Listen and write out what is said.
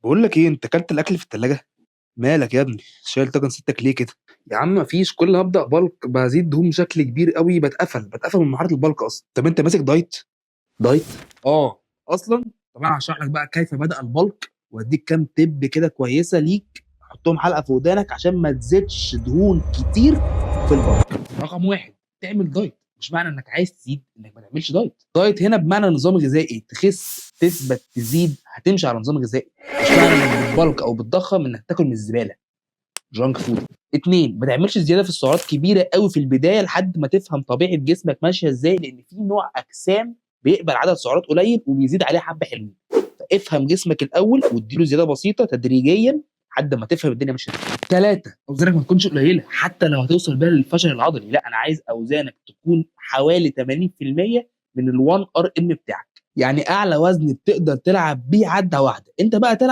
بقول لك ايه، انت اكلت الاكل في التلاجة؟ مالك يا ابني شايل طاجن ستك ليه كده؟ يا عم مفيش، كل ما ابدا بالك بزيد دهون بشكل كبير قوي، بتقفل من مرحله البلك اصلا. طب انت ماسك دايت؟ دايت؟ اه اصلا. طب انا هشرح لك بقى كيف بدا البلك، واديك كام تب كده كويسه ليك، حطهم حلقه في ودانك عشان ما تزيدش دهون كتير في البلك. رقم واحد، تعمل دايت. مش معنى انك عايز تزيد انك ما تعملش دايت. دايت هنا بمعنى نظام غذائي، تخس تثبت تزيد هتمشي على نظام غذائي. مش معنى انك بتبلك او بتضخم انك تاكل من الزباله، جانك فود. اتنين، ما تعملش زياده في السعرات كبيره قوي في البدايه لحد ما تفهم طبيعه جسمك ماشيه ازاي، لان في نوع اجسام بيقبل عدد سعرات قليل وبيزيد عليه حبه حلوين. فافهم جسمك الاول واديله زياده بسيطه تدريجيا لحد ما تفهم الدنيا ماشيه ازاي. ثلاثه، اوزانك ما تكونش قليله حتى لو هتوصل بيها للفشل العضلي، لا انا عايز اوزانك تكون حوالي 80% من ال1 ار ام بتاعك، يعني اعلى وزن بتقدر تلعب بيه عده واحده. انت بقى تلعب